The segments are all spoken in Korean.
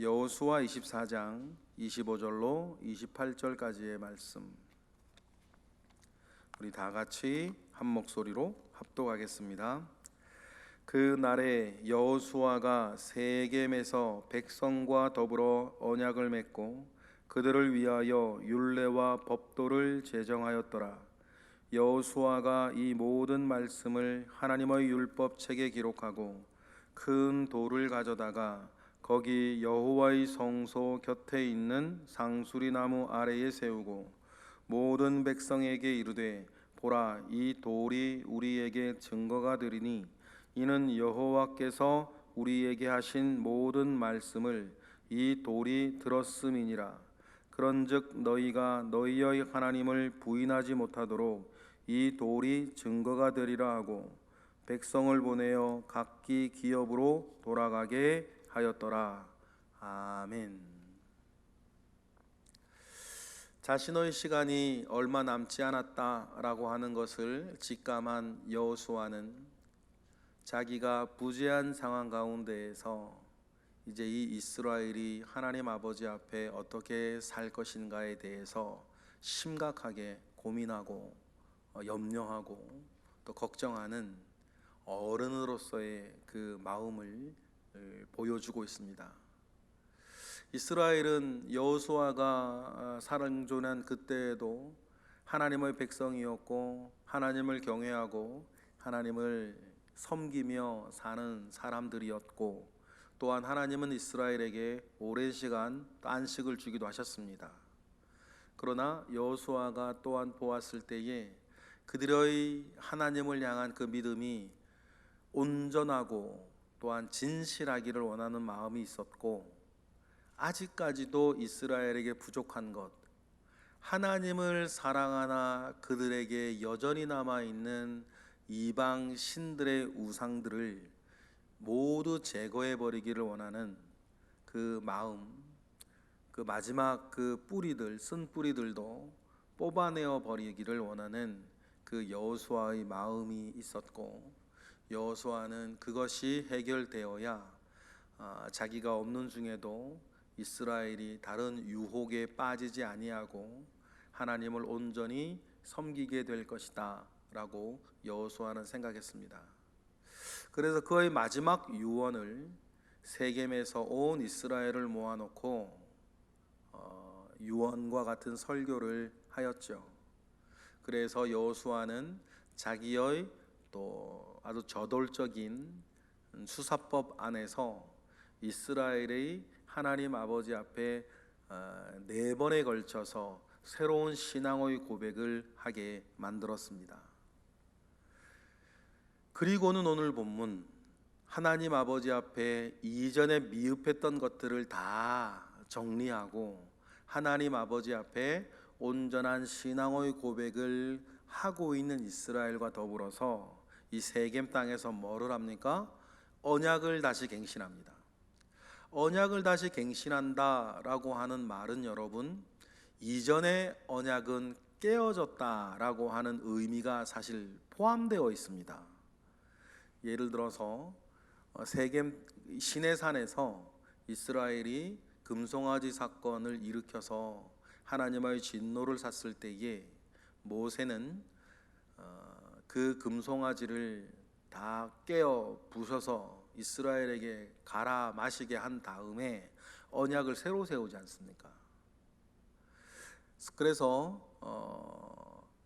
여호수아 24장 25절로 28절까지의 말씀, 우리 다 같이 한 목소리로 합독하겠습니다. 그 날에 여호수아가 세겜에서 백성과 더불어 언약을 맺고 그들을 위하여 율례와 법도를 제정하였더라. 여호수아가 이 모든 말씀을 하나님의 율법책에 기록하고 큰 돌을 가져다가 거기 여호와의 성소 곁에 있는 상수리 나무 아래에 세우고 모든 백성에게 이르되, 보라, 이 돌이 우리에게 증거가 되리니 이는 여호와께서 우리에게 하신 모든 말씀을 이 돌이 들었음이니라. 그런즉 너희가 너희의 하나님을 부인하지 못하도록 이 돌이 증거가 되리라 하고 백성을 보내어 각기 기업으로 돌아가게 하였더라. 아멘. 자신의 시간이 얼마 남지 않았다라고 하는 것을 직감한 여호수아는 자기가 부재한 상황 가운데에서 이제 이 이스라엘이 하나님 아버지 앞에 어떻게 살 것인가에 대해서 심각하게 고민하고 염려하고 또 걱정하는 어른으로서의 그 마음을 보여주고 있습니다. 이스라엘은 여호수아가 살아존한 그때에도 하나님의 백성이었고 하나님을 경외하고 하나님을 섬기며 사는 사람들이었고, 또한 하나님은 이스라엘에게 오랜 시간 안식을 주기도 하셨습니다. 그러나 여호수아가 또한 보았을 때에 그들의 하나님을 향한 그 믿음이 온전하고 또한 진실하기를 원하는 마음이 있었고, 아직까지도 이스라엘에게 부족한 것, 하나님을 사랑하나 그들에게 여전히 남아있는 이방 신들의 우상들을 모두 제거해 버리기를 원하는 그 마음, 그 마지막 그 뿌리들, 쓴 뿌리들도 뽑아내어 버리기를 원하는 그 여호수아의 마음이 있었고, 여호수아는 그것이 해결되어야 자기가 없는 중에도 이스라엘이 다른 유혹에 빠지지 아니하고 하나님을 온전히 섬기게 될 것이다 라고 여호수아는 생각했습니다. 그래서 그의 마지막 유언을 세겜에서 온 이스라엘을 모아놓고 유언과 같은 설교를 하였죠. 그래서 여호수아는 자기의 또 아주 저돌적인 수사법 안에서 이스라엘의 하나님 아버지 앞에 4번에 걸쳐서 새로운 신앙의 고백을 하게 만들었습니다. 그리고는 오늘 본문, 하나님 아버지 앞에 이전에 미흡했던 것들을 다 정리하고 하나님 아버지 앞에 온전한 신앙의 고백을 하고 있는 이스라엘과 더불어서 이 세겜 땅에서 뭐를 합니까? 언약을 다시 갱신합니다. 언약을 다시 갱신한다라고 하는 말은 여러분, 이전의 언약은 깨어졌다라고 하는 의미가 사실 포함되어 있습니다. 예를 들어서 세겜 시내산에서 이스라엘이 금송아지 사건을 일으켜서 하나님의 진노를 샀을 때에 모세는 그 금송아지를 다 깨어 부숴서 이스라엘에게 갈아 마시게 한 다음에 언약을 새로 세우지 않습니까? 그래서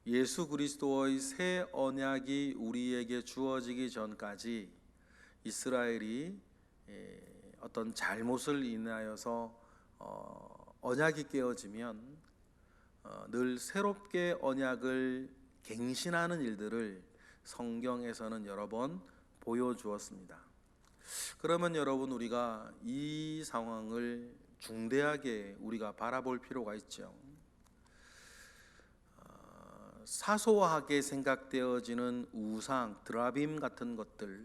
예수 그리스도의 새 언약이 우리에게 주어지기 전까지 이스라엘이 어떤 잘못을 인하여서 언약이 깨어지면 늘 새롭게 언약을 갱신하는 일들을 성경에서는 여러 번 보여주었습니다. 그러면 여러분, 우리가 이 상황을 중대하게 우리가 바라볼 필요가 있죠. 사소하게 생각되어지는 우상, 드라빔 같은 것들,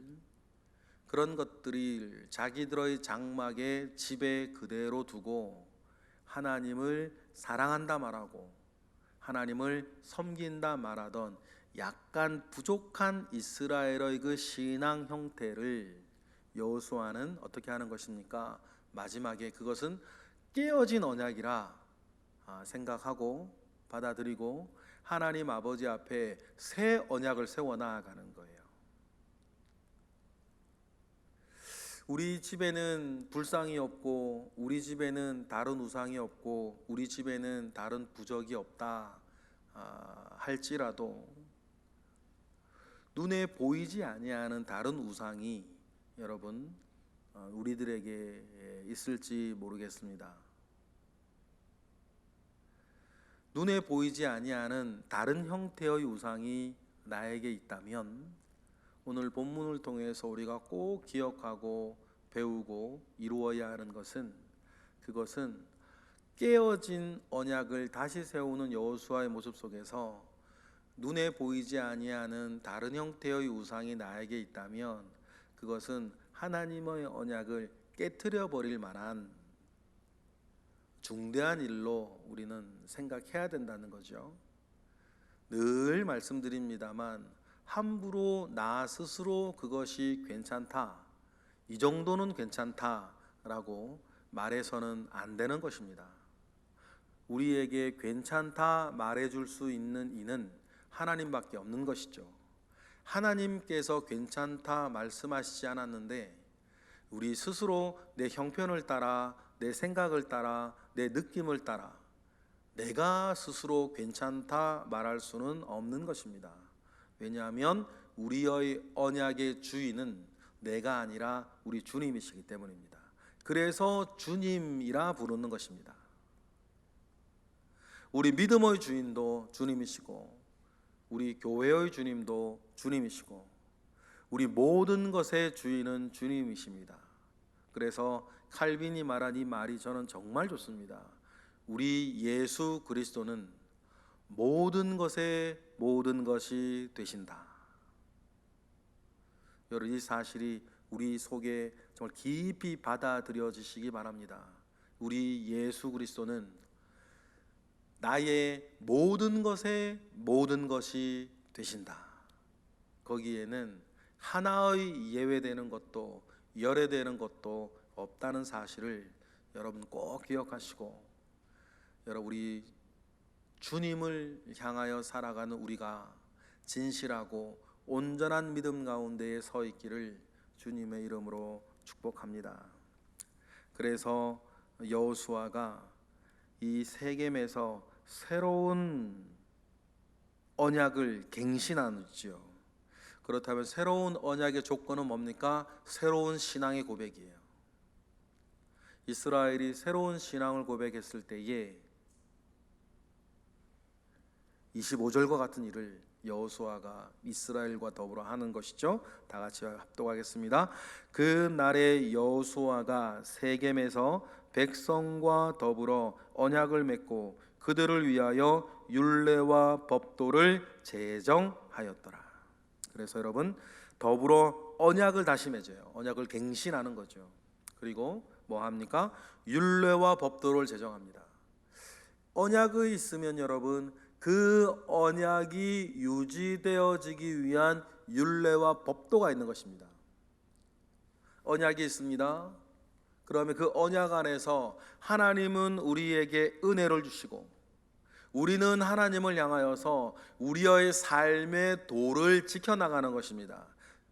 그런 것들이 자기들의 장막에 집에 그대로 두고 하나님을 사랑한다 말하고 하나님을 섬긴다 말하던 약간 부족한 이스라엘의 그 신앙 형태를 여호수아는 어떻게 하는 것입니까? 마지막에 그것은 깨어진 언약이라 생각하고 받아들이고 하나님 아버지 앞에 새 언약을 세워 나아가는 거예요. 우리 집에는 불상이 없고, 우리 집에는 다른 우상이 없고, 우리 집에는 다른 부적이 없다 할지라도 눈에 보이지 아니하는 다른 우상이 여러분 우리들에게 있을지 모르겠습니다. 눈에 보이지 아니하는 다른 형태의 우상이 나에게 있다면 오늘 본문을 통해서 우리가 꼭 기억하고 배우고 이루어야 하는 것은, 그것은 깨어진 언약을 다시 세우는 여호수아의 모습 속에서 눈에 보이지 아니하는 다른 형태의 우상이 나에게 있다면 그것은 하나님의 언약을 깨트려 버릴 만한 중대한 일로 우리는 생각해야 된다는 거죠. 늘 말씀드립니다만 함부로 나 스스로 그것이 괜찮다, 이 정도는 괜찮다라고 말해서는 안 되는 것입니다. 우리에게 괜찮다 말해줄 수 있는 이는 하나님밖에 없는 것이죠. 하나님께서 괜찮다 말씀하시지 않았는데 우리 스스로 내 형편을 따라, 내 생각을 따라, 내 느낌을 따라 내가 스스로 괜찮다 말할 수는 없는 것입니다. 왜냐하면 우리의 언약의 주인은 내가 아니라 우리 주님이시기 때문입니다. 그래서 주님이라 부르는 것입니다. 우리 믿음의 주인도 주님이시고, 우리 교회의 주님도 주님이시고, 우리 모든 것의 주인은 주님이십니다. 그래서 칼빈이 말한 이 말이 저는 정말 좋습니다. 우리 예수 그리스도는 모든 것의 모든 것이 되신다. 여러분, 이 사실이 우리 속에 정말 깊이 받아들여지시기 바랍니다. 우리 예수 그리스도는 나의 모든 것의 모든 것이 되신다. 거기에는 하나의 예외되는 것도 열외되는 것도 없다는 사실을 여러분 꼭 기억하시고, 여러분 우리 주님을 향하여 살아가는 우리가 진실하고 온전한 믿음 가운데에 서 있기를 주님의 이름으로 축복합니다. 그래서 여호수아가 이 세겜에서 새로운 언약을 갱신하죠. 그렇다면 새로운 언약의 조건은 뭡니까? 새로운 신앙의 고백이에요. 이스라엘이 새로운 신앙을 고백했을 때에 25절과 같은 일을 여호수아가 이스라엘과 더불어 하는 것이죠. 다 같이 합독하겠습니다. 그 날에 여호수아가 세겜에서 백성과 더불어 언약을 맺고 그들을 위하여 율례와 법도를 제정하였더라. 그래서 여러분 더불어 언약을 다시 맺어요. 언약을 갱신하는 거죠. 그리고 뭐 합니까? 율례와 법도를 제정합니다. 언약이 있으면 여러분 그 언약이 유지되어지기 위한 율례와 법도가 있는 것입니다. 언약이 있습니다. 그러면 그 언약 안에서 하나님은 우리에게 은혜를 주시고 우리는 하나님을 향하여서 우리의 삶의 도를 지켜나가는 것입니다.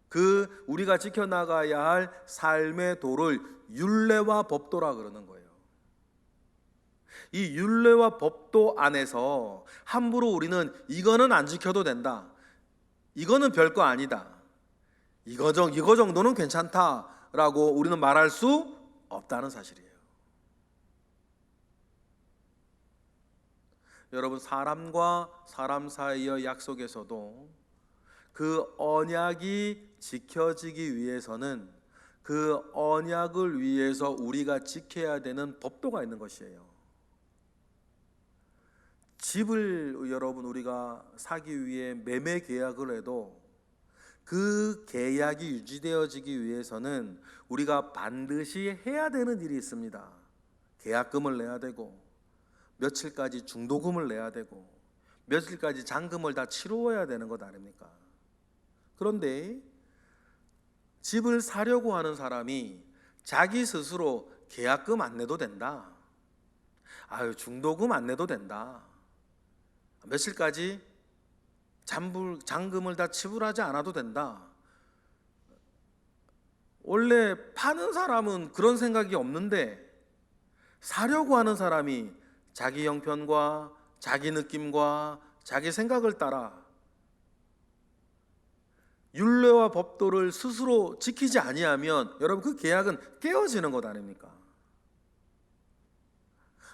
그 우리가 지켜나가야 할 삶의 도를 율례와 법도라 그러는 거예요. 이 율례와 법도 안에서 함부로 우리는 이거는 안 지켜도 된다, 이거는 별거 아니다, 이거 정도는 괜찮다라고 우리는 말할 수 없다는 사실이에요. 여러분 사람과 사람 사이의 약속에서도 그 언약이 지켜지기 위해서는 그 언약을 위해서 우리가 지켜야 되는 법도가 있는 것이에요. 집을 여러분 우리가 사기 위해 매매 계약을 해도 그 계약이 유지되어지기 위해서는 우리가 반드시 해야 되는 일이 있습니다. 계약금을 내야 되고 며칠까지 중도금을 내야 되고 며칠까지 잔금을 다 치루어야 되는 것 아닙니까? 그런데 집을 사려고 하는 사람이 자기 스스로 계약금 안 내도 된다. 아유, 중도금 안 내도 된다. 며칠까지 잔금을 다 지불하지 않아도 된다. 원래 파는 사람은 그런 생각이 없는데 사려고 하는 사람이 자기 형편과 자기 느낌과 자기 생각을 따라 율례와 법도를 스스로 지키지 아니하면 여러분 그 계약은 깨어지는 것 아닙니까?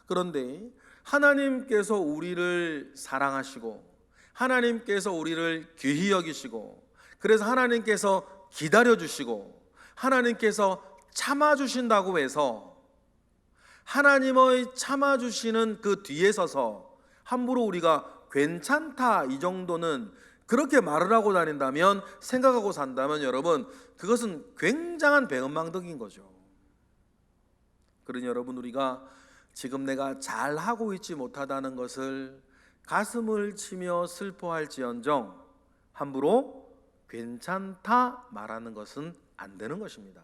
그런데 하나님께서 우리를 사랑하시고 하나님께서 우리를 귀히 여기시고 그래서 하나님께서 기다려주시고 하나님께서 참아주신다고 해서 하나님의 참아주시는 그 뒤에 서서 함부로 우리가 괜찮다 이 정도는 그렇게 말을 하고 다닌다면, 생각하고 산다면 여러분 그것은 굉장한 배은망덕인 거죠. 그러니 여러분, 우리가 지금 내가 잘하고 있지 못하다는 것을 가슴을 치며 슬퍼할지언정 함부로 괜찮다 말하는 것은 안 되는 것입니다.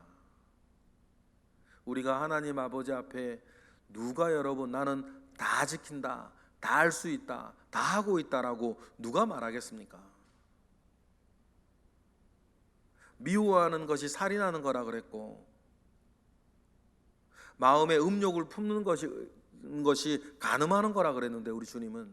우리가 하나님 아버지 앞에 누가 여러분 나는 다 지킨다, 다 할 수 있다, 다 하고 있다라고 누가 말하겠습니까? 미워하는 것이 살인하는 거라 그랬고 마음에 음욕을 품는 것이 간음하는 거라 그랬는데 우리 주님은,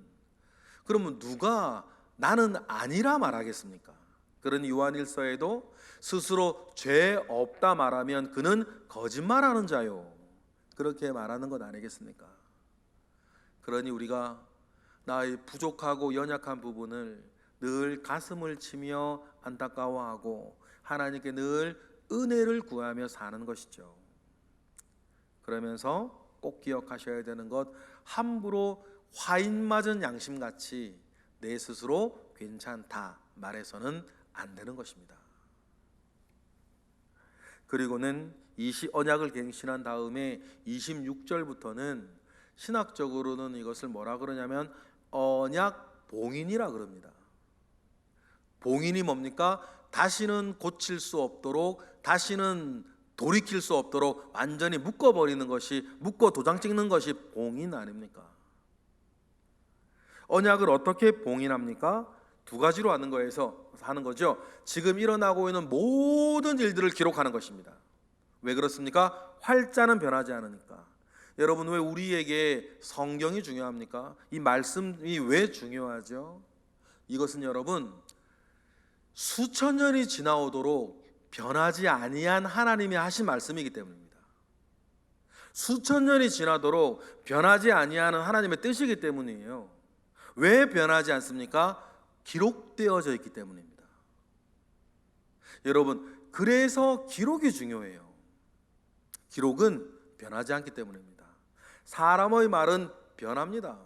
그러면 누가 나는 아니라 말하겠습니까? 그런 요한일서에도 스스로 죄 없다 말하면 그는 거짓말하는 자요, 그렇게 말하는 것 아니겠습니까? 그러니 우리가 나의 부족하고 연약한 부분을 늘 가슴을 치며 안타까워하고 하나님께 늘 은혜를 구하며 사는 것이죠. 그러면서 꼭 기억하셔야 되는 것, 함부로 화인 맞은 양심같이 내 스스로 괜찮다 말해서는 안 되는 것입니다. 그리고는 언약을 갱신한 다음에 26절부터는 신학적으로는 이것을 뭐라 그러냐면 언약 봉인이라 그럽니다. 봉인이 뭡니까? 다시는 고칠 수 없도록, 다시는 돌이킬 수 없도록 완전히 묶어버리는 것이, 묶어 도장 찍는 것이 봉인 아닙니까? 언약을 어떻게 봉인합니까? 두 가지로 하는 거죠. 지금 일어나고 있는 모든 일들을 기록하는 것입니다. 왜 그렇습니까? 활자는 변하지 않으니까. 여러분, 왜 우리에게 성경이 중요합니까? 이 말씀이 왜 중요하죠? 이것은 여러분 수천 년이 지나오도록 변하지 아니한 하나님이 하신 말씀이기 때문입니다. 수천 년이 지나도록 변하지 아니하는 하나님의 뜻이기 때문이에요. 왜 변하지 않습니까? 기록되어져 있기 때문입니다. 여러분, 그래서 기록이 중요해요. 기록은 변하지 않기 때문입니다. 사람의 말은 변합니다.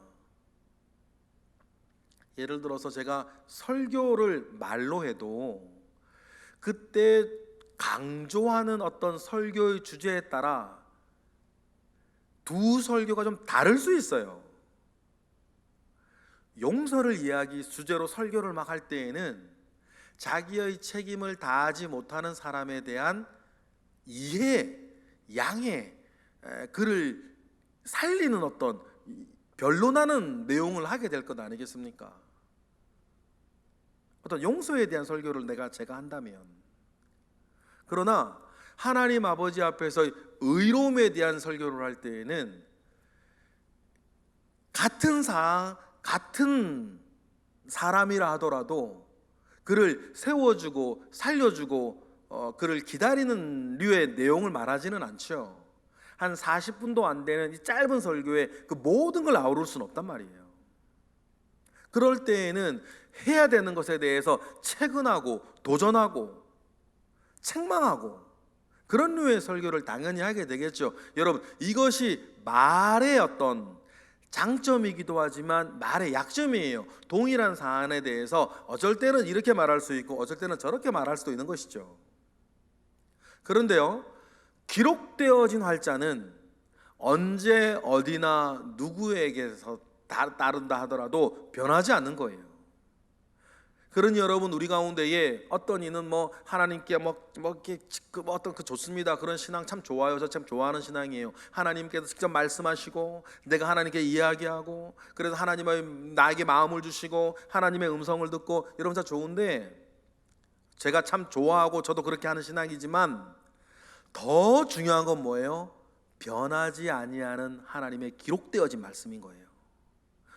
예를 들어서 제가 설교를 말로 해도 그때 강조하는 어떤 설교의 주제에 따라 두 설교가 좀 다를 수 있어요. 용서를 이야기 주제로 설교를 막 할 때에는 자기의 책임을 다하지 못하는 사람에 대한 이해, 양해, 그를 살리는 어떤 변론하는 내용을 하게 될 것 아니겠습니까? 어떤 용서에 대한 설교를 제가 한다면, 그러나 하나님 아버지 앞에서 의로움에 대한 설교를 할 때에는 같은 사람이라 하더라도 그를 세워주고 살려주고 그를 기다리는 류의 내용을 말하지는 않죠. 한 40분도 안 되는 이 짧은 설교에 그 모든 걸 아우를 수는 없단 말이에요. 그럴 때에는 해야 되는 것에 대해서 채근하고 도전하고 책망하고 그런 류의 설교를 당연히 하게 되겠죠. 여러분, 이것이 말의 어떤 장점이기도 하지만 말의 약점이에요. 동일한 사안에 대해서 어쩔 때는 이렇게 말할 수 있고 어쩔 때는 저렇게 말할 수도 있는 것이죠. 그런데요, 기록되어진 활자는 언제 어디나 누구에게서 따른다 하더라도 변하지 않는 거예요. 그러니 여러분, 우리 가운데에 어떤 이는 하나님께 이렇게 어떤 좋습니다. 그런 신앙 참 좋아요. 저 참 좋아하는 신앙이에요. 하나님께서 직접 말씀하시고 내가 하나님께 이야기하고, 그래서 하나님의 나에게 마음을 주시고 하나님의 음성을 듣고, 여러분 다 좋은데, 제가 참 좋아하고 저도 그렇게 하는 신앙이지만 더 중요한 건 뭐예요? 변하지 아니하는 하나님의 기록되어진 말씀인 거예요.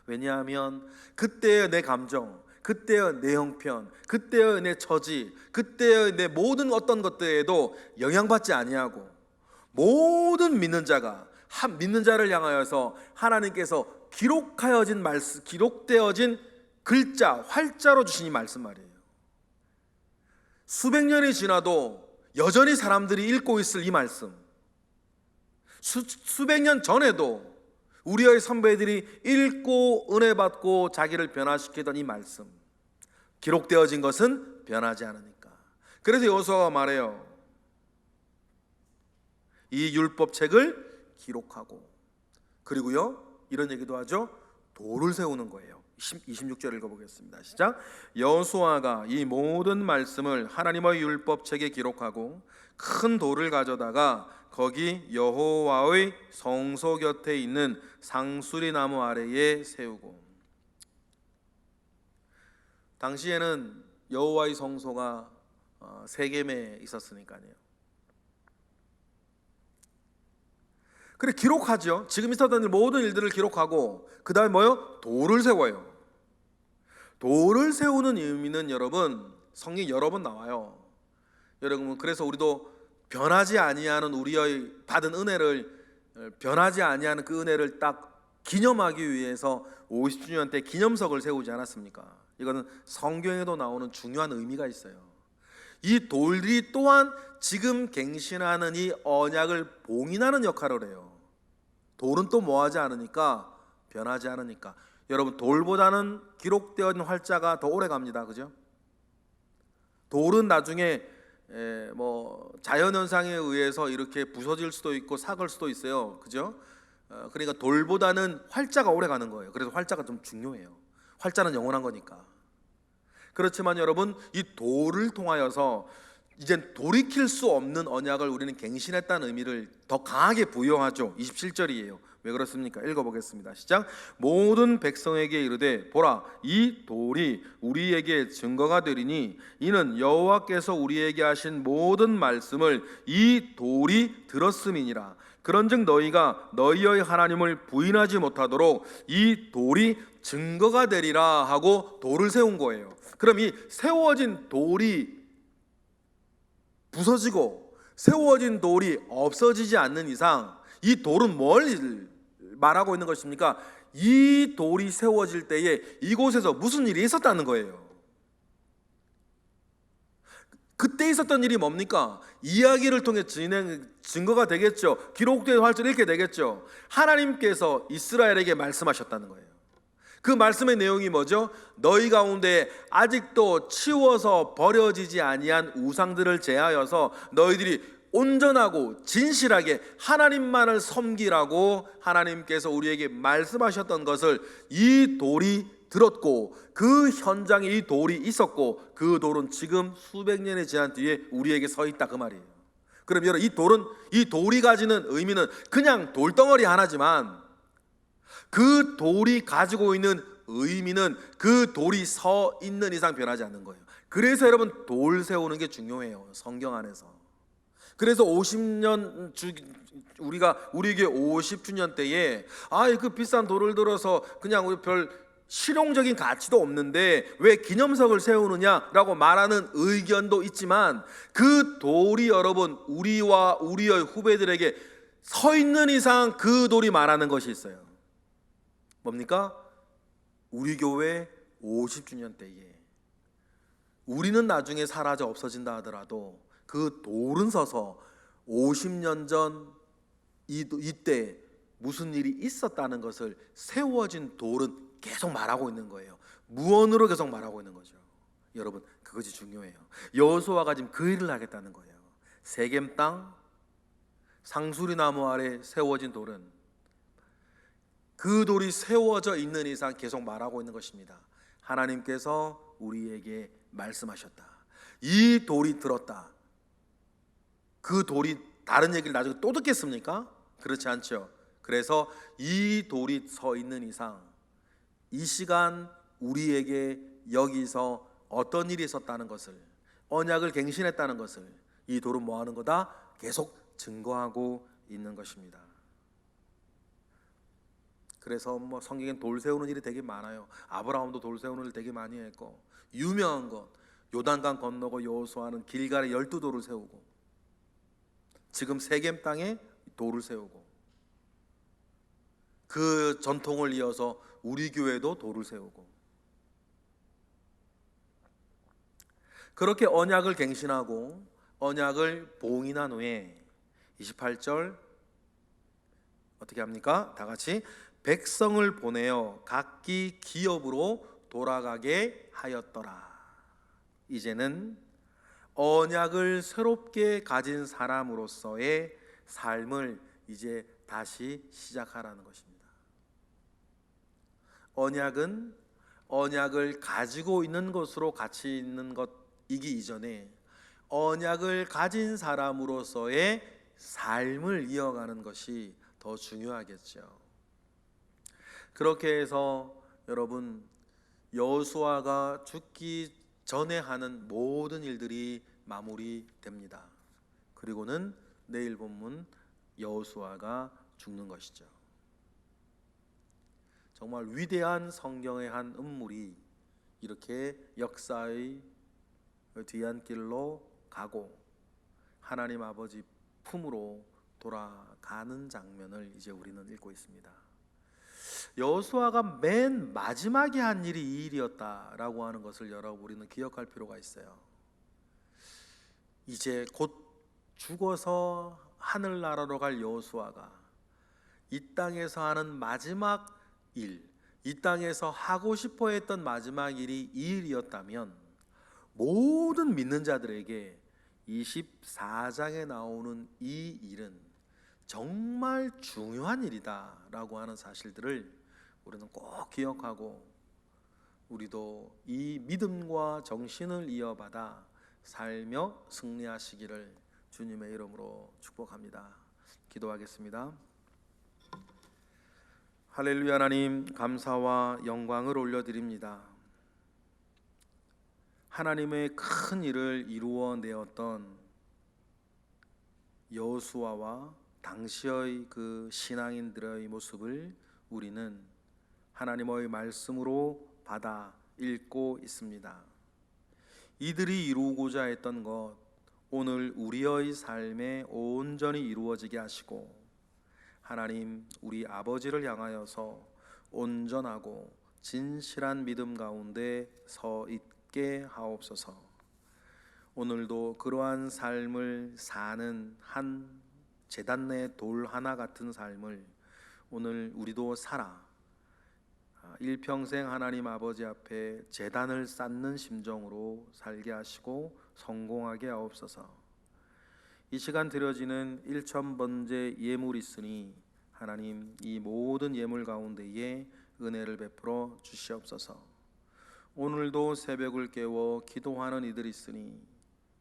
왜냐하면 그때의 내 감정, 그때의 내 형편, 그때의 내 처지, 그때의 내 모든 어떤 것들에도 영향받지 아니하고, 모든 믿는 자가 믿는 자를 향하여서 하나님께서 기록하여진 말씀, 기록되어진 글자, 활자로 주신 이 말씀 말이에요. 수백 년이 지나도 여전히 사람들이 읽고 있을 이 말씀, 수백 년 전에도 우리의 선배들이 읽고 은혜 받고 자기를 변화시키던 이 말씀, 기록되어진 것은 변하지 않으니까. 그래서 여호수아가 말해요. 이 율법책을 기록하고, 그리고요 이런 얘기도 하죠. 돌을 세우는 거예요. 26절 읽어보겠습니다. 시작. 여호수아가 이 모든 말씀을 하나님의 율법책에 기록하고 큰 돌을 가져다가 거기 여호와의 성소 곁에 있는 상수리 나무 아래에 세우고. 당시에는 여호와의 성소가 세겜에 있었으니까요. 그래 기록하죠. 지금 있었던 모든 일들을 기록하고, 그 다음에 뭐요? 돌을 세워요. 돌을 세우는 의미는 여러분, 성경이 여러 번 나와요. 여러분, 그래서 우리도 변하지 아니하는 우리의 받은 은혜를, 변하지 아니하는 그 은혜를 딱 기념하기 위해서 50주년 때 기념석을 세우지 않았습니까? 이거는 성경에도 나오는 중요한 의미가 있어요. 이 돌이 또한 지금 갱신하는 이 언약을 봉인하는 역할을 해요. 돌은 또 뭐하지 않으니까? 변하지 않으니까. 여러분, 돌보다는 기록되어 있는 활자가 더 오래 갑니다. 그죠? 돌은 나중에 자연현상에 의해서 이렇게 부서질 수도 있고 삭을 수도 있어요. 그죠? 그러니까 돌보다는 활자가 오래 가는 거예요. 그래서 활자가 좀 중요해요. 활자는 영원한 거니까. 그렇지만 여러분, 이 돌을 통하여서 이젠 돌이킬 수 없는 언약을 우리는 갱신했다는 의미를 더 강하게 부여하죠. 27절이에요. 왜 그렇습니까? 읽어보겠습니다. 시작. 모든 백성에게 이르되 보라, 이 돌이 우리에게 증거가 되리니 이는 여호와께서 우리에게 하신 모든 말씀을 이 돌이 들었음이니라. 그런즉 너희가 너희의 하나님을 부인하지 못하도록 이 돌이 증거가 되리라 하고 돌을 세운 거예요. 그럼 이 세워진 돌이 부서지고 세워진 돌이 없어지지 않는 이상 이 돌은 뭘 말하고 있는 것입니까? 이 돌이 세워질 때에 이곳에서 무슨 일이 있었다는 거예요. 그때 있었던 일이 뭡니까? 이야기를 통해 증거가 되겠죠. 기록된 활자를 읽게 되겠죠. 하나님께서 이스라엘에게 말씀하셨다는 거예요. 그 말씀의 내용이 뭐죠? 너희 가운데 아직도 치워서 버려지지 아니한 우상들을 제하여서 너희들이 온전하고 진실하게 하나님만을 섬기라고 하나님께서 우리에게 말씀하셨던 것을 이 돌이 들었고, 그 현장에 이 돌이 있었고, 그 돌은 지금 수백 년이 지난 뒤에 우리에게 서 있다, 그 말이에요. 그럼 여러분, 이 돌이 가지는 의미는 그냥 돌덩어리 하나지만 그 돌이 가지고 있는 의미는 그 돌이 서 있는 이상 변하지 않는 거예요. 그래서 여러분, 돌 세우는 게 중요해요, 성경 안에서. 그래서 50년 우리에게 50주년 때에 그 비싼 돌을 들어서 그냥 별 실용적인 가치도 없는데 왜 기념석을 세우느냐라고 말하는 의견도 있지만, 그 돌이 여러분 우리와 우리의 후배들에게 서 있는 이상 그 돌이 말하는 것이 있어요. 뭡니까? 우리 교회 50주년 때에 우리는 나중에 사라져 없어진다 하더라도 그 돌은 서서 50년 전 이때 무슨 일이 있었다는 것을 세워진 돌은 계속 말하고 있는 거예요. 무언으로 계속 말하고 있는 거죠. 여러분, 그것이 중요해요. 여호수아가 지금 그 일을 하겠다는 거예요. 세겜 땅 상수리 나무 아래 세워진 돌은 그 돌이 세워져 있는 이상 계속 말하고 있는 것입니다. 하나님께서 우리에게 말씀하셨다. 이 돌이 들었다. 그 돌이 다른 얘기를 나중에 또 듣겠습니까? 그렇지 않죠. 그래서 이 돌이 서 있는 이상 이 시간 우리에게 여기서 어떤 일이 있었다는 것을, 언약을 갱신했다는 것을 이 돌은 뭐 하는 거다? 계속 증거하고 있는 것입니다. 그래서 뭐 성경엔 돌 세우는 일이 되게 많아요. 아브라함도 돌 세우는 일 되게 많이 했고, 유명한 것 요단강 건너고 여호수아는 길갈에 12돌을 세우고, 지금 세겜 땅에 돌을 세우고, 그 전통을 이어서 우리 교회도 돌을 세우고, 그렇게 언약을 갱신하고 언약을 봉인한 후에 28절 어떻게 합니까? 다 같이 백성을 보내어 각기 기업으로 돌아가게 하였더라. 이제는 언약을 새롭게 가진 사람으로서의 삶을 이제 다시 시작하라는 것입니다. 언약은 언약을 가지고 있는 것으로 가치 있는 것이기 이전에 언약을 가진 사람으로서의 삶을 이어가는 것이 더 중요하겠죠. 그렇게 해서 여러분, 여호수아가 죽기 전에 하는 모든 일들이 마무리됩니다. 그리고는 내일 본문 여호수아가 죽는 것이죠. 정말 위대한 성경의 한 인물이 이렇게 역사의 뒤안길로 가고 하나님 아버지 품으로 돌아가는 장면을 이제 우리는 읽고 있습니다. 여호수아가 맨 마지막에 한 일이 이 일이었다라고 하는 것을 여러분 우리는 기억할 필요가 있어요. 이제 곧 죽어서 하늘나라로 갈 여호수아가 이 땅에서 하는 마지막 일, 이 땅에서 하고 싶어 했던 마지막 일이 이 일이었다면 모든 믿는 자들에게 24장에 나오는 이 일은 정말 중요한 일이다 라고 하는 사실들을 우리는 꼭 기억하고, 우리도 이 믿음과 정신을 이어받아 살며 승리하시기를 주님의 이름으로 축복합니다. 기도하겠습니다. 할렐루야. 하나님, 감사와 영광을 올려드립니다. 하나님의 큰 일을 이루어내었던 여호수아와 당시의 그 신앙인들의 모습을 우리는 하나님의 말씀으로 받아 읽고 있습니다. 이들이 이루고자 했던 것, 오늘 우리의 삶에 온전히 이루어지게 하시고, 하나님, 우리 아버지를 향하여서 온전하고 진실한 믿음 가운데 서 있게 하옵소서. 오늘도 그러한 삶을 사는 한 제단 내 돌 하나 같은 삶을 오늘 우리도 살아 일평생 하나님 아버지 앞에 제단을 쌓는 심정으로 살게 하시고 성공하게 하옵소서. 이 시간 드려지는 1,000번째 예물이 있으니 하나님, 이 모든 예물 가운데에 은혜를 베풀어 주시옵소서. 오늘도 새벽을 깨워 기도하는 이들이 있으니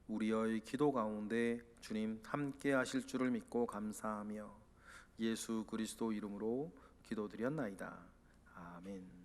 우리의 기도 가운데 주님 함께 하실 줄을 믿고 감사하며 예수 그리스도 이름으로 기도드렸나이다. 아멘.